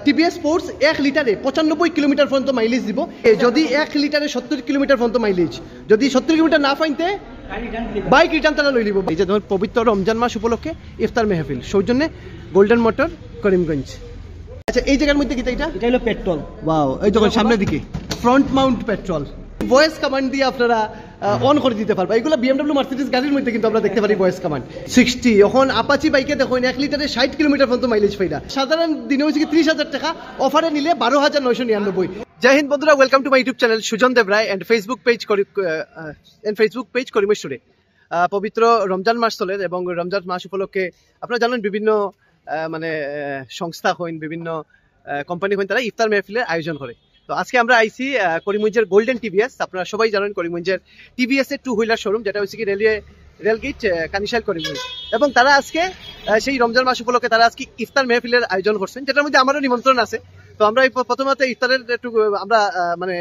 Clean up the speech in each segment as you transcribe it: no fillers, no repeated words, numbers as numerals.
TVS sports 1 লিটারে 95 kilometre পর্যন্ত mileage দিব। যদি 1 লিটারে 70 কিলোমিটার পর্যন্ত মাইলেজ, যদি 70 কিলোমিটার না পাইতে বাইক রিটার্ন তারা লই লিব। এই যে ধর পবিত্র রমজান মাস উপলক্ষে ইফতার মেহফিল সৌজন্যে গোল্ডেন মোটর করিমগঞ্জ। আচ্ছা এই জায়গার মধ্যে কি এটা? এটা হলো পেট্রোল। ওয়াও, এই দেখুন সামনের দিকে front Mount petrol. Voice command দিয়ে আপনারা অন করে দিতে পারবা। এগুলো বিএমডব্লিউ মার্সিডিজ গাড়ির মধ্যে কিন্তু আমরা দেখতে পারি ভয়েস কমান্ড। 60 এখন আপাচি বাইকে দেখুন 1 লিটারে 60 কিলোমিটার পর্যন্ত মাইলেজ পাইরা। সাধারণ দিনে হচ্ছে 30,000 টাকা, অফারে নিলে 12,999। জয় হিন্দ বন্ধুরা, welcome to my YouTube channel Sujan Dev Roy and Facebook page করিমেশ্বরে। পবিত্র রমজান মাস চলে এবং রমজান মাস উপলক্ষে আপনারা জানেন বিভিন্ন মানে সংস্থা হইন, বিভিন্ন কোম্পানি হইন, তারা ইফতার মেহফিলের আয়োজন করে। তো আজকে আমরা আইছি করিমগঞ্জের গোল্ডেন টিভিএস। আপনারা সবাই জানেন করিমগঞ্জের টিভিএস এর 2 হুইলার শোরুম, যেটা হচ্ছে কি রেলগেট কানিশাইল করিমগঞ্জ। এবং তারা আজকে সেই রমজান মাস উপলক্ষে তারা আজকে ইফতার মেহফিলের আয়োজন করছেন, যেটার মধ্যে আমারও নিমন্ত্রণ আছে। তো আমরা প্রথমত ইফতারের একটু আমরা মানে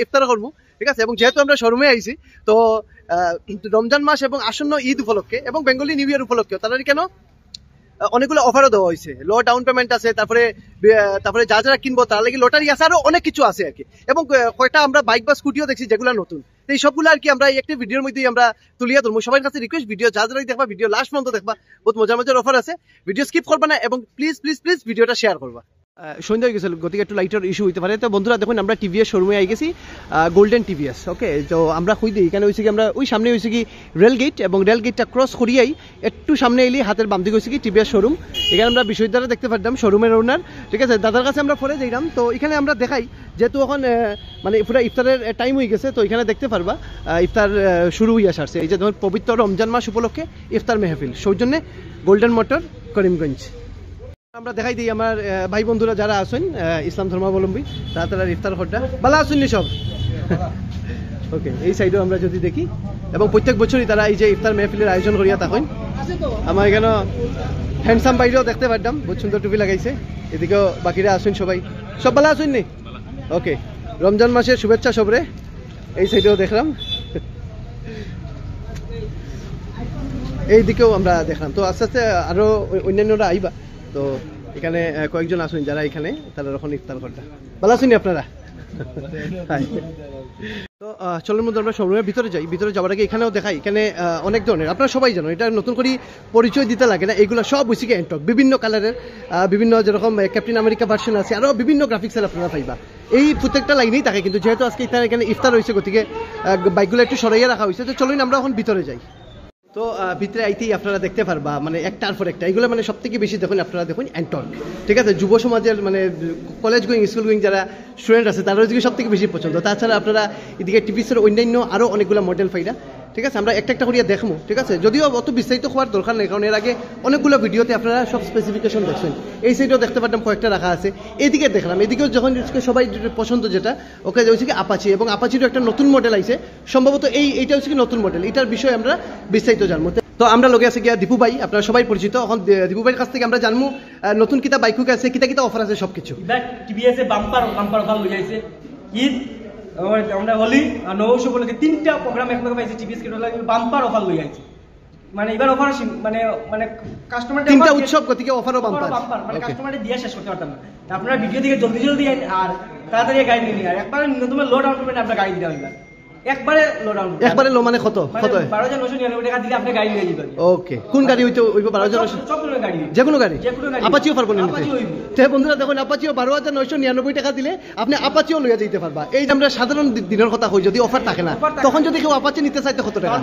ইফতার করবো, ঠিক আছে। এবং যেহেতু আমরা শোরুমে আইছি, তো রমজান মাস এবং আসন্ন ঈদ উপলক্ষে এবং বেঙ্গলি নিউ ইয়ার উপলক্ষে তারা কেন অনেকগুলো অফারও দেওয়া হয়েছে। লো ডাউন পেমেন্ট আছে, তারপরে যা যারা কিনবো তার লাগে লটারি আছে, আরো অনেক কিছু আছে আর কি। এবং কয়টা আমরা বাইক বা স্কুটিও দেখছি যেগুলো নতুন। এই সবগুলো আর কি আমরা একটি ভিডিওর মধ্যেই আমরা তুলিয়া ধরবো। সবার কাছে রিকোয়েস্ট, ভিডিও যা যারা দেখবা ভিডিও লাস্ট পর্যন্ত দেখবা, বহুত মজার অফার আছে। ভিডিও স্কিপ করবা না এবং প্লিজ ভিডিওটা শেয়ার করবা। সন্ধ্যা হয়ে গেছিল, গতিকে একটু লাইটের ইস্যু হইতে পারে। তো বন্ধুরা দেখুন আমরা টিভিএস শোরুমে আই গেছি, গোল্ডেন টিভিএস। ওকে, তো আমরা খুঁজ দিই এখানে হয়েছে কি আমরা ওই সামনে হয়েছে কি রেলগেট, এবং রেলগেটটা ক্রস করিয়াই একটু সামনে এলি হাতের বাম দিকে হয়েছে কি টিভিএস শোরুম। এখানে আমরা বিশ্ববিদ্যালয় দেখতে পারতাম, শোরুমের ওনার, ঠিক আছে। দাদার কাছে আমরা পরে যাইলাম। তো এখানে আমরা দেখাই, যেহেতু এখন মানে পুরো ইফতারের টাইম হয়ে গেছে, তো এখানে দেখতে পারবা ইফতার শুরু হইয়া সারছে। এই যে ধরুন পবিত্র রমজান মাস উপলক্ষে ইফতার মেহফিল সৌজন্যে গোল্ডেন মোটর করিমগঞ্জ। আমরা দেখাই দিই আমার ভাই বন্ধুরা যারা আছেন ইসলাম ধর্মাবলম্বী, তারা ইফতার ঘরটা ভালো আছেন সব। ওকে, এই সাইডেও আমরা যদি দেখি, এবং প্রত্যেক বছরই তারা এই যে ইফতার মেহফিলের আয়োজন করিয়া থাকেন। আমার এখানে হ্যান্ডসাম বাইরেও দেখতে পারতাম, বহুত সুন্দর টুপি লাগাইছে। এদিকেও বাকিরা আসুন, সবাই সব ভালো আছেন নি? ওকে, রমজান মাসের শুভেচ্ছা সবরে। এই সাইডেও দেখলাম, এই দিকেও আমরা দেখলাম। তো আস্তে আস্তে আরো অন্যান্যরা আইবা। তো এখানে কয়েকজন আসুন যারা এখানে তারা এখন ইফতার করটা ভালো আসুন আপনারা। তো চলের মধ্যে আমরা শোরুমের ভিতরে যাই। ভিতরে যাওয়ার আগে এখানেও দেখাই, এখানে অনেক ধরনের, আপনারা সবাই জানো, এটা নতুন করে পরিচয় দিতে লাগে না। এগুলো সব হচ্ছে কি এন্টক, বিভিন্ন কালারের, বিভিন্ন যেরকম ক্যাপ্টেন আমেরিকা ভার্সন আছে, আরও বিভিন্ন গ্রাফিক্সের আপনারা পাইবা। এই প্রত্যেকটা লাইনেই থাকে, কিন্তু যেহেতু আজকে এখানে ইফতার হয়েছে, গতিকে বাইকগুলো একটু সরাইয়া রাখা হয়েছে। তো চলুন আমরা এখন ভিতরে যাই। তো ভিতরে আইতেই আপনারা দেখতে পারবা মানে একটার পর একটা, এগুলো মানে সব থেকে বেশি দেখুন আপনারা দেখুন অ্যান্টর্ক, ঠিক আছে। যুব সমাজের মানে কলেজ গোয়িং, স্কুল গোয়িং যারা স্টুডেন্ট আছে তারা ওইদিকে সব থেকে বেশি পছন্দ। তাছাড়া আপনারা এদিকে টিভিসের অন্যান্য আরও অনেকগুলো মডেল পাইরা, ঠিক আছে। আমরা একটা করিয়া দেখবো, ঠিক আছে। যদিও অত বিস্তারিত হওয়ার দরকার নেই, কারণ এর আগে অনেকগুলো ভিডিওতে আপনারা সব স্পেসিফিকেশন দেখছেন। এই সাইডেও দেখতে পারতাম কয়েকটা রাখা আছে, এদিকে দেখলাম। এদিকেও যখন সবাই পছন্দ যেটা, ওকে হচ্ছে কি আপাচি, এবং আপাচিরও একটা নতুন মডেল আইছে সম্ভবত। এইটা হচ্ছে কি নতুন মডেল, এটার বিষয়ে আমরা বিস্তারিত জানবো। তো আমরা লগে আছে গিয়া দীপু ভাই, আপনারা সবাই পরিচিত। এখন দীপু ভাইয়ের কাছ থেকে আমরা জানবো নতুন কিতা বাইক আছে, কিতা অফার আছে সবকিছু। টিভিএস এ বাম্পার অফার লই যাইছে। ঈদ আমরা হোলি আর নববর্ষ উপলক্ষে 3টা প্রোগ্রাম একসাথে পাইছি। টিভিএস কে বাম্পার অফার লই যাইছে। মানে এবার অফার মানে কাস্টমার 3টা উৎসব, গতিকে অফারও বাম্পার, মানে কাস্টমারদের দিয়ে শেষ করতে পারতাম না। আপনারা ভিডিও থেকে জলদি আর তাড়াতাড়ি গাড়ি নিয়ে নিন। আর একবার ন্যূনতম লো ডাউন পেমেন্ট আপনারা গাড়ি দিতে হবে। একবারে লো ডাউন, একবারে লো মানে কত 12,999 টাকা দিলে আপনি গাড়ি নিয়ে যাবেন। ওকে, কোন গাড়ি হইতো? 12,900 সব গাড়ি, যে কোনো গাড়ি, আপাচিও পারবো না নিতে। তো বন্ধুরা দেখুন, আপাচিও 12,999 টাকা দিলে আপনি আপাচিও লইয়া যেতে পারবা। এই যে আমরা সাধারণ দিনের কথা কই, যদি অফার থাকে না, তখন যদি কেউ আপাচি নিতে চাইতে কত টাকা?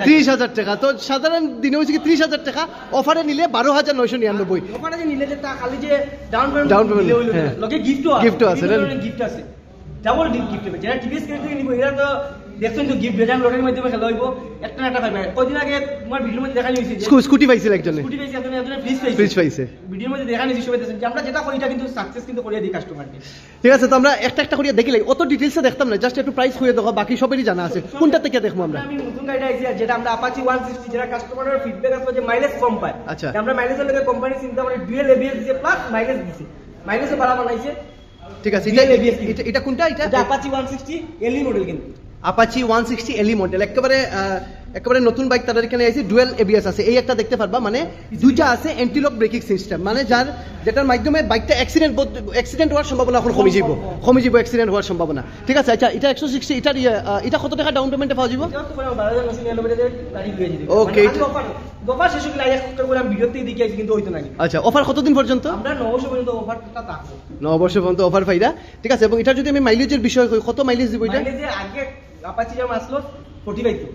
30,000 টাকা। তো সাধারণ দিনে হচ্ছে কি 30,000 টাকা, অফারে নিলে 12,999। অফারে যে নিলে যে খালি যে ডাউন পেমেন্ট লগে গিফটও আছে। ডাবল গিফট হবে। যারা টিভিএস কিনে নিব এরা তো দেখছেন তো গিফট বেজান লটারির মাধ্যমে খেলা হইব। একটা না একটা পাইবে। কদিন আগে তোমার ভিডিওর মধ্যে দেখা নিয়েছি যে স্কুটি পাইছিল একজনে, একজনে ফ্রিজ পাইছে। ভিডিওর মধ্যে দেখা নিয়েছি, সবাই দেখছেন যে আমরা যেটা করি এটা কিন্তু সাকসেস কিন্তু করিয়ে দিই কাস্টমারকে, ঠিক আছে। তো আমরা একটা করিয়া দেখিলাই, অত ডিটেইলসে দেখতাম না, জাস্ট একটু প্রাইস হয়ে দেখো, বাকি সবেরই জানা আছে। কোনটা থেকে দেখবো আমরা? আমি নতুন গাড়িটা আইছি যেটা আমরা আপাচি 160, যেটা কাস্টমারের ফিডব্যাক আছে যে মাইলেজ কম পায়। আচ্ছা, আমরা মাইলেজের লগে কোম্পানি চিন্তা করে ডুয়েল এবিএস দিয়ে প্লাস মাইলেজ দিছে, মাইলেজও ভালো বানাইছে, ঠিক আছে। এটা কোনটা? এটা আপাচি 160 এলই মডেল কিন্তু আপাচি 160 এলি মডেল একেবারে নতুন বাইক তাদের এখানে আছে ডুয়েল এবিএস আছে এই একটা দেখতে পারবা মানে দুইটা আছে অ্যান্টিলক ব্রেকিং সিস্টেম মানে যেটার মাধ্যমে বাইকটা অ্যাক্সিডেন্ট হওয়ার সম্ভাবনা এখন কমে যাব অ্যাক্সিডেন্ট হওয়ার সম্ভাবনা ঠিক আছে আচ্ছা এটা 160 এটা কত টাকা ডাউন পেমেন্টে পাওয়া যাবে ওকে অফার শেষ হয়ে গেলে একটা করে আমি ভিডিওতে দেখিয়েছি কিন্তু হইতো না আচ্ছা অফার কতদিন পর্যন্ত আমরা 9 বছর পর্যন্ত অফারটা থাকবে 9 বছর পর্যন্ত অফার পাইরা ঠিক আছে এবং এটা যদি আমি মাইলেজের বিষয় কই কত মাইলেজ দিব এটা মাইলেজে আগে আপাচি যা আসলো 45 তো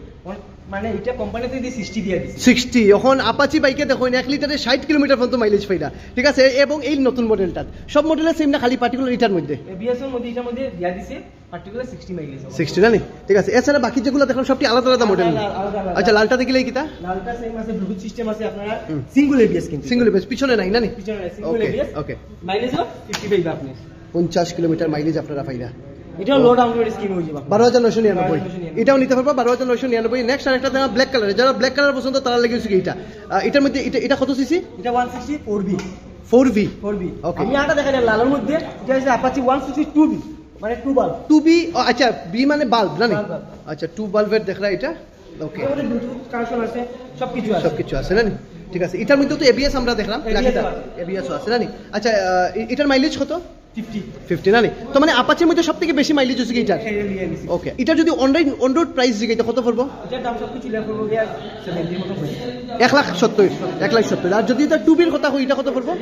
মানে এটা কোম্পানিতে দিয়ে 60 দিয়ে দিছে 60 এখন আপাচি বাইকে দেখো 1 লিটারে 60 কিলোমিটার পর্যন্ত মাইলেজ পাইরা ঠিক আছে এবং এই নতুন মডেলটা সব মডেলে সেম না খালি পার্টিকুলার এটার মধ্যে এবিএস এর মধ্যে এটার মধ্যে দিয়া দিছে পার্টিকুলার 60 মাইলেজ 60 না নি ঠিক আছে এছাড়া বাকি যেগুলো দেখলাম সবটি আলাদা আলাদা মডেল আচ্ছা লালটা দেখিলে কিটা লালটা সেম আছে ব্লুটুথ সিস্টেম আছে আপনারা সিঙ্গেল এবিএস কিন্তু সিঙ্গেল এবিএস পিছনে নাই না নি পিছনে সিঙ্গেল এবিএস ওকে মাইলেজ 50 পাইবা আপনি 50 কিলোমিটার মাইলেজ আপনারা পাইরা এটা লো ডাউনলোড স্কিম হয়ে যাবে 12999 এটাও নিতে পারবা 12999 নেক্সট আরেকটা দেখা ব্ল্যাক কালার যারা ব্ল্যাক কালার পছন্দ তারা লাগে হচ্ছে এটা এটার মধ্যে এটা কত সিসি এটা 160 4V ওকে আমি আটা দেখাই লালের মধ্যে এটা হচ্ছে আপাচি 160 2V মানে 2 বাল্ব 2B আচ্ছা বি মানে বাল্ব না আচ্ছা 2 বাল্বের দেখলা এটা ওকে এর মধ্যে ব্লুটুথ কানেকশন আছে সবকিছু আছে না ঠিক আছে এটার মধ্যে তো এবিএস আমরা দেখলাম এবিএসও আছে না আচ্ছা এটার মাইলেজ কত 50 না তো মানে আপাচের মধ্যে সবথেকে বেশি মাইলেজ হচ্ছে কি এটার ওকে এটা যদি অন রোড প্রাইস জিগাইতে কত পড়বো এটার দাম সবকিছু লেখা পড়বো 70 মতো পড়বে 1,70,000 আর যদি এটা 2B এর কথা কই এটা কত পড়বো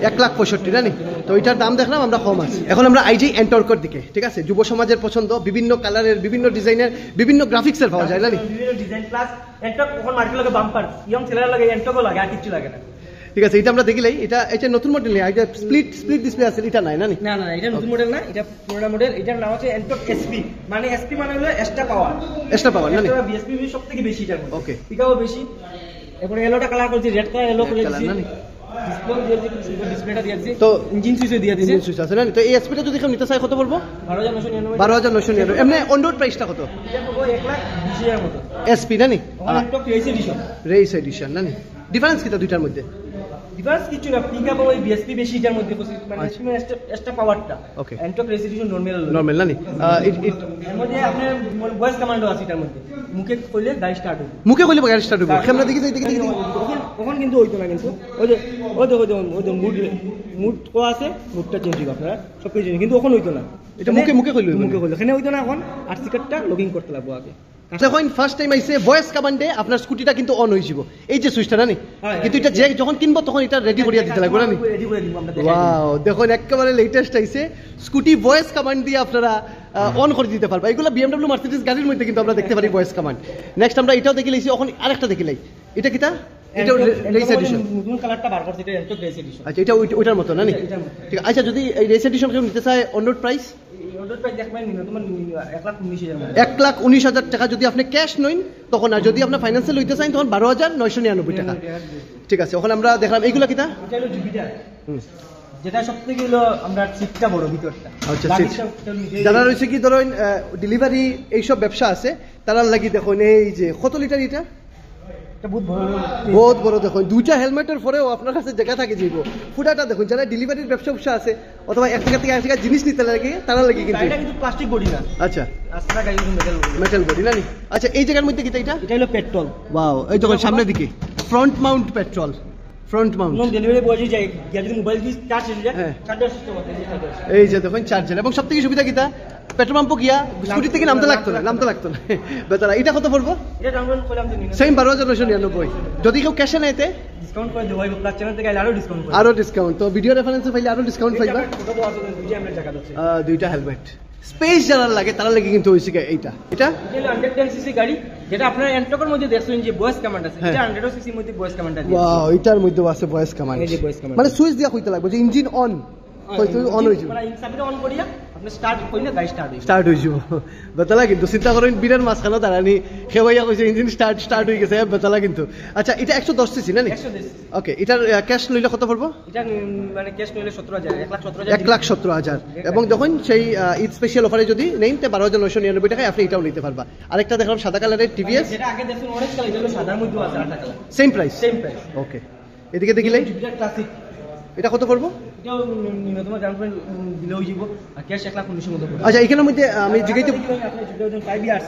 1,65,000 না তো এটার দাম দেখলাম আমরা কম আছে এখন আমরা আইজি এন্টর্কর দিকে ঠিক আছে যুব সমাজের পছন্দ বিভিন্ন কালারের বিভিন্ন ডিজাইনের বিভিন্ন গ্রাফিক্সের পাওয়া যায় না বিভিন্ন ডিজাইন প্লাস এন্টর্ক এখন মার্কেট লাগে বাম্পার ইয়ং ছেলেরা লাগে এন্টর্কও লাগে আর কিছু লাগে না ঠিক আছে এটা আমরা দেখিলাই এটা নতুন মডেল নেই এটা স্প্লিট ডিসপ্লে আছে এটা নাই না না এটা নতুন মডেল না এটা পুরোনো মডেল এটার নাম আছে এন্টর্ক এসপি মানে এসপি মানে হলো এক্সট্রা পাওয়ার না বিএসপি সবথেকে বেশি এটার মধ্যে ওকে পিকআপও বেশি এখন এলোটা কালার করছি রেড কালার এলো করে দিছি ডিসপ্লেটা দিয়ে দিছি তো ইঞ্জিন সুইচও দিয়ে দিছি ইঞ্জিন সুইচ আছে না তো এই এসপিটা যদি কেউ নিতে চায় কত পড়বো 12999 এমনি অন রোড প্রাইসটা কত এটা পড়বো 1,20,000 এর মতো এসপি না এন্টর্ক রেস এডিশন না ডিফারেন্স কিটা দুইটার মধ্যে ডিফারেন্স কিছু না পিকআপ ওই বিএসপি বেশি এটার মধ্যে মানে এক্সট্রা পাওয়ারটা ওকে এন্টর্ক রেজিস্ট্রেশন নরমাল না এর মধ্যে আপনার ভয়েস কমান্ডও আছে এটার মধ্যে মুখে কইলে গাড়ি স্টার্ট হবে মুখে কইলে গাড়ি স্টার্ট হবে ক্যামেরা দেখি তখন কিন্তু হইতো না কিন্তু ওই যে মুড কো আছে মুডটা চেঞ্জ হবে আপনারা সব কিছু কিন্তু ওখানে হইতো না এটা মুখে কইলে এখানে হইতো না এখন আর টিকেটটা লগইন করতে লাগবে আগে যখন ফার্স্ট টাইম আইছে ভয়েস কমান্ডে আপনার স্কুটিটা কিন্তু অন হয়ে যাব এই যে সুইচটা না কিন্তু এটা যে যখন কিনবো তখন এটা রেডি করিয়া দিতে লাগবে না ওয়াও দেখুন একেবারে লেটেস্ট আইছে স্কুটি ভয়েস কমান্ড দিয়ে আপনারা অন করে দিতে পারবা এগুলো BMW মার্সিডিজ গাড়ির মধ্যে কিন্তু আমরা দেখতে পারি ভয়েস কমান্ড নেক্সট আমরা এটাও দেখে লইছি এখন আরেকটা দেখে লাই এটা কিটা এটা রেস এডিশন নতুন কালারটা বার করছে এটা এন্টর্ক রেস এডিশন আচ্ছা এটা ওইটার মতো না ঠিক আচ্ছা যদি এই রেস এডিশন কেউ নিতে চায় অন রোড প্রাইস 1,19,000 টাকা যদি আপনি ক্যাশ নইন তখন আর যদি আপনার ফাইন্যান্সে লইতে চান তখন 12,999 টাকা ঠিক আছে এখন আমরা দেখলাম এইগুলো কিটা এটা হলো জুপিটার যেটা সবথেকে হলো আমরা সিটটা বড় ভিতরটা আচ্ছা যারা রয়েছে কি ধরেন ডেলিভারি এইসব ব্যবসা আছে তারা লাগি দেখুন এই যে কত লিটার এটা বহুত বড় দেখুন দুইটা হেলমেটের পরেও আপনার কাছে জায়গা থাকে যাইব ফুটাটা দেখুন যারা ডেলিভারির ব্যবসা আছে অথবা এক জায়গা থেকে এক জায়গায় জিনিস নিতে লাগে তারা লাগে কিন্তু এটা কিন্তু প্লাস্টিক বডি না আচ্ছা রাস্তা গাড়ি কিন্তু মেটাল বডি না আচ্ছা এই জায়গার মধ্যে কি এটা হলো পেট্রোল ওয়াও এই দেখুন সামনের দিকে front Mount petrol front Mount delivery boy যায় যদি মোবাইল দিয়ে চার্জ হয়ে যায় চার্জার সিস্টেম আছে এই যে দেখুন চার্জার এবং সবথেকে সুবিধা কিটা পেট্রোল পাম্প গিয়া স্কুটি থেকে নামতে লাগতো না বেতারা এটা কত পড়বো এটা ডাউনলোড করলাম সেম 12,999 যদি কেউ ক্যাশে নেতে ডিসকাউন্ট করে দেবো প্লাস চ্যানেল থেকে আরো ডিসকাউন্ট তো ভিডিও রেফারেন্সে পাইলে আরো ডিসকাউন্ট পাইবা দুইটা হেলমেট স্পেস যারা লাগে তারা লাগে কিন্তু হইছে এইটা এটা 110 সিসি গাড়ি যেটা আপনারা এন্টর্কের মধ্যে দেখছেন যে ভয়েস কমান্ড আছে এটা 100 সিসির মধ্যে ভয়েস কমান্ড আছে ওয়াও এটার মধ্যে আছে ভয়েস কমান্ড এই যে ভয়েস কমান্ড মানে সুইচ দিয়া কইতে লাগবে যে ইঞ্জিন অন হইতো অন হই যাবে মানে ইনসাবিটা অন করিয়া আপনি স্টার্ট কইলে গাড়ি স্টার্ট হই যাবে বেতালা কিন্তু চিন্তা করেন বিরান মাঝখানে দাঁড়ানি খেবাইয়া কইছে ইঞ্জিন স্টার্ট হই গেছে বেতালা কিন্তু আচ্ছা এটা 110 সিসি না 110 ওকে এটার ক্যাশ লইলে কত পড়বো এটা মানে ক্যাশ লইলে 17,000 1,17,000 এবং যখন সেই ঈদ স্পেশাল অফারে যদি নেন তে 12,999 টাকায় আপনি এটাও নিতে পারবা আরেকটা দেখলাম সাদা কালারের টিভিএস যেটা আগে দেখুন অরেঞ্জ কালার এটা সাদার মধ্যে আছে আরেকটা কালার সেম প্রাইস সেম ওকে এদিকে দেখিলে জুপিটার ক্লাসিক এটা কত পড়বো এটাও ন্যূনতম ডাউন পেমেন্ট দিলে হয়ে যাব আর ক্যাশ 1,19,000 মতো পড়বে। আচ্ছা এখানের মধ্যে আমি জিজ্ঞাসা আপনি 5 ইয়ার্স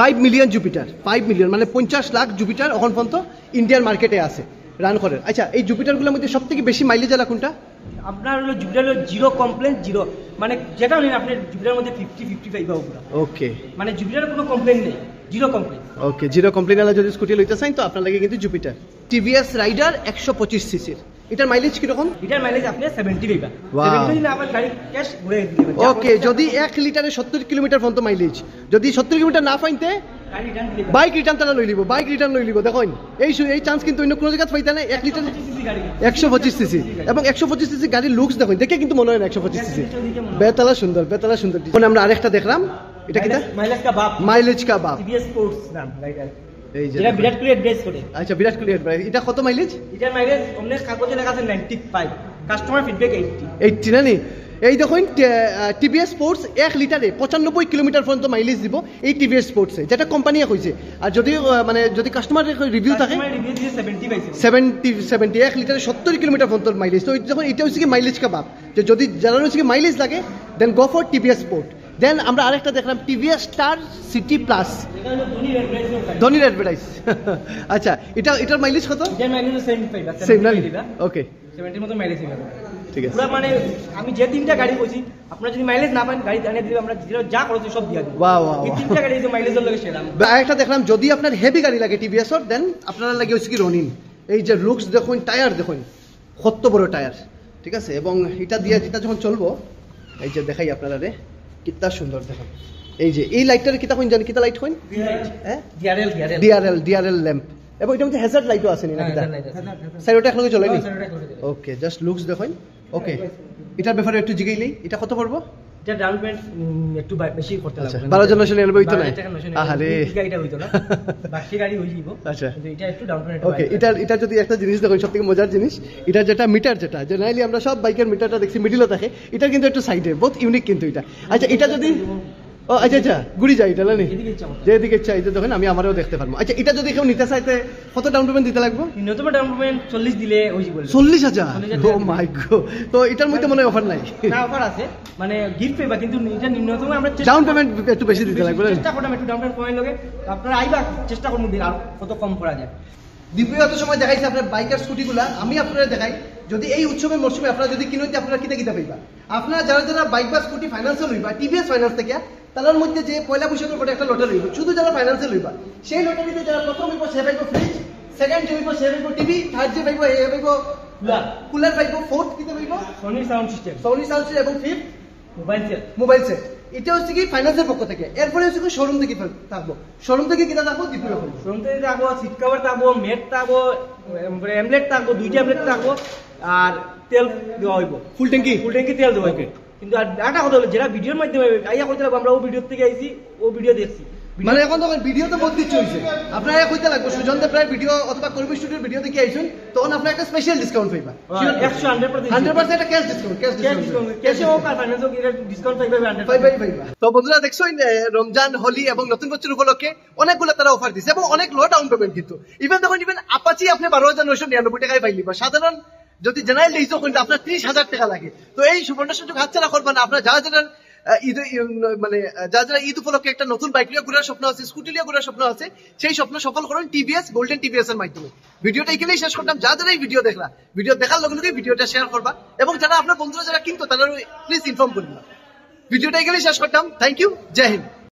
5 মিলিয়ন জুপিটার 5 মিলিয়ন মানে 50 লাখ জুপিটার এখন পর্যন্ত ইন্ডিয়ান মার্কেটে আছে রান করেন। আচ্ছা এই জুপিটারগুলোর মধ্যে সবথেকে বেশি মাইলেজ এলা কোনটা? আপনার হলো জুপিটার হলো জিরো কমপ্লেন জিরো, মানে যেটা নেন আপনি জুপিটার মধ্যে 50-55 পাবো পুরো। ওকে মানে জুপিটারের কোনো কমপ্লেন নেই, জিরো কমপ্লেন। ওকে জিরো কমপ্লেন এলা যদি স্কুটি লইতে চান তো আপনার লাগে কিন্তু জুপিটার। টিভিএস রাইডার 125 সিসির এটার মাইলেজ কি রকম? এটার মাইলেজ আপনি 70 পাইবা। Wow. 70 দিলে আপনার গাড়ি ক্যাশ ঘুরে দিবেন। ওকে যদি 1 লিটারে 70 কিলোমিটার পর্যন্ত মাইলেজ, যদি 70 কিলোমিটার না পাইতে গাড়ি রিটার্ন দিলে বাইক রিটার্ন তারা লই লিব, বাইক রিটার্ন লই লিব। দেখুন এই চান্স কিন্তু অন্য কোনো জায়গায় পাইতে না। 1 লিটার 125 সিসি এবং 125 সিসি গাড়ির লুকস দেখুন, দেখে কিন্তু মনে হয় না 125 সিসি। বেতালা সুন্দর, বেতালা সুন্দর। এখন আমরা আরেকটা দেখলাম, এটা কিটা? মাইলেজ কা বাপ, মাইলেজ কা বাপ, টিভিএস স্পোর্টস নাম গাড়িটার। এই যে যেটা বিরাট কোহলি এড্রেস করে। আচ্ছা বিরাট কোহলি এর এটা কত মাইলেজ? এটার মাইলেজ অনেক কাগজে লেখা আছে 95, কাস্টমার ফিডব্যাক 80 না নি? এই দেখুন টিভিএস স্পোর্টস 1 লিটারে 95 কিলোমিটার পর্যন্ত মাইলেজ দিব এই টিভিএস স্পোর্টসে, যেটা কোম্পানিয়ে কইছে। আর যদি মানে যদি কাস্টমার রিভিউ থাকে কাস্টমার রিভিউ দিয়ে 70 পাইছে। 70 1 লিটারে 70 কিলোমিটার পর্যন্ত মাইলেজ। তো যখন এটা হচ্ছে কি মাইলেজ কা বাপ, যে যদি যারা হচ্ছে কি মাইলেজ লাগে দেন গো ফর টিভিএস স্পোর্ট। দেন আমরা আরেকটা দেখলাম টিভিএস স্টার সিটি প্লাস, এটা হলো ধোনির অ্যাডভার্টাইজ। ধোনির অ্যাডভার্টাইজ। আচ্ছা এটার মাইলেজ কত? এটার মাইলেজ 70 পাইবা। সেম না? ওকে 70 মতো মাইলেজ পাইবা। ঠিক আছে। পুরো মানে আমি যে তিনটা গাড়ি কইছি, আপনারা যদি মাইলেজ না পান গাড়ি জানিয়ে দিলে আমরা যা করছি সব দিয়া দিই। Wow wow. এই তিনটা গাড়ি যে মাইলেজের লগে সেরাম। আরেকটা দেখলাম যদি আপনার হেভি গাড়ি লাগে টিভিএস এর দেন আপনারা লাগে হচ্ছে কি রনিন। এই যে লুকস দেখুন, টায়ার দেখুন কত বড় টায়ার, ঠিক আছে। এবং এটা দিয়ে যেটা যখন চলবো এই যে দেখাই আপনারা রে কিতা সুন্দর দেখুন। এই যে এই লাইটটার কিতা কইন জানি, কিতা লাইট কইন? হ্যাঁ ডিআরএল ল্যাম্প। এবং এটা মধ্যে হ্যাজার্ড লাইটও আছে নি না? কিতা সাইডটা একলগে চলে নি? ওকে জাস্ট লুকস দেখুন। ওকে এটার ব্যাপারে একটু জিগাইলেই এটা কত পড়বো? এটা ডাউন পেমেন্ট একটু বেশি করতে লাগবে। 12,999 হইতো না? আহারে গাড়িটা হইতো না, বাকি গাড়ি হই যাইবো। আচ্ছা কিন্তু এটা একটু ডাউন পেমেন্ট। ওকে এটা যদি একটা জিনিস দেখুন সবথেকে মজার জিনিস, এটা যেটা মিটার, যেটা জেনারেলি আমরা সব বাইকের মিটারটা দেখছি মিডিলে থাকে, এটা কিন্তু একটু সাইডে, বহুত ইউনিক কিন্তু এটা। আচ্ছা এটা যদি ও আচ্ছা ঘুরি যায় এটা না নি? যেদিকে চাই যে দেখুন আমি আমারও দেখতে পারবো। আচ্ছা এটা যদি কেউ নিতে চাইতে কত ডাউন পেমেন্ট দিতে লাগবে? ন্যূনতম ডাউন পেমেন্ট 40 দিলে হই যাবে। 40,000? ও মাই গড। তো এটার মধ্যে মনে হয় অফার নাই? না অফার আছে, মানে গিফট পাইবা, কিন্তু এটা ন্যূনতম আমরা ডাউন পেমেন্ট একটু বেশি দিতে লাগবে। চেষ্টা করলাম একটু ডাউন পেমেন্ট কমাই লগে, আপনারা আইবা চেষ্টা করুন দিন আর কত কম করা যায়। দ্বিতীয় এত সময় দেখাইছে আপনার বাইকার স্কুটিগুলা, আমি আপনারা দেখাই যদি এই উৎসবের মরশুমে আপনারা যদি কিনতে আপনারা কিতা পাইবা। আপনারা যারা ভাইক বা স্কুটি ফাইন্যান্সে লইবা টিভিএস ফাইন্যান্স থেকে, তার মধ্যে যে পয়লা বৈশাখের পরে একটা লটারি হইব, শুধু যারা ফাইন্যান্সে লইবা সেই লটারিতে যারা প্রথম হইব সে পাইব ফ্রিজ, সেকেন্ড যে হইব সে পাইব টিভি, থার্ড যে পাইব এ পাইব কুলার পাইব, ফোর্থ কিতে পাইব সোনি সাউন্ড সিস্টেম এবং ফিফথ মোবাইল সেট। এটা হচ্ছে কি ফাইন্যান্সের পক্ষ থেকে। এরপরে হচ্ছে কি শোরুম থেকে থাকবো, শোরুম থেকে কিনা থাকবো দ্বিতীয় হইব, শোরুম থেকে থাকবো সিট কভার থাকবো, মেট থাকবো, এমলেট থাকবো, দুইটা এমলেট থাকবো, আর তেল দেওয়া হইব ফুল ট্যাঙ্কি তেল দেওয়া হইব। কিন্তু আর একটা কথা হলো যেটা ভিডিওর মাধ্যমে আইয়া করতে লাগবো, আমরা ও ভিডিও থেকে আইছি, ও ভিডিও দেখছি, মানে এখন তখন ভিডিও তো বদলি চলছে। আপনারা কইতে লাগবে সুজনদের প্রায় ভিডিও অথবা কর্মী স্টুডিওর ভিডিও দেখে আইছেন, তখন আপনারা একটা স্পেশাল ডিসকাউন্ট পাইবা। 100% একটা ক্যাশ ডিসকাউন্ট, ক্যাশে হোক আর ফাইন্যান্সে হোক, এটা ডিসকাউন্ট পাইবা 100%। তো বন্ধুরা দেখছেন রমজান, হোলি এবং নতুন বছর উপলক্ষে অনেকগুলো তারা অফার দিচ্ছে এবং অনেক লো ডাউন পেমেন্ট। কিন্তু ইভেন আপাচি আপনি 12,999 টাকায় পাইলিবা। সাধারণ যদি জেনারেল লিজও কিন্তু আপনার 30,000 টাকা লাগে। তো এই সুবর্ণ সুযোগ হাতছাড়া করবেন না। আপনারা যারা যারা ঈদ উপলক্ষে একটা নতুন বাইক নিয়ে ঘোরার স্বপ্ন আছে, স্কুটি নিয়ে ঘোরার স্বপ্ন আছে, সেই স্বপ্ন সফল করুন টিভিএস গোল্ডেন টিভিএস এর মাধ্যমে। ভিডিওটা এখানেই শেষ করলাম। যারা এই ভিডিও দেখলা, ভিডিও দেখার লগে লগে ভিডিওটা শেয়ার করবা এবং যারা আপনার বন্ধুরা যারা কিনতো তারা প্লিজ ইনফর্ম করবা। ভিডিওটা এখানেই শেষ করলাম। থ্যাংক ইউ, জয় হিন্দ।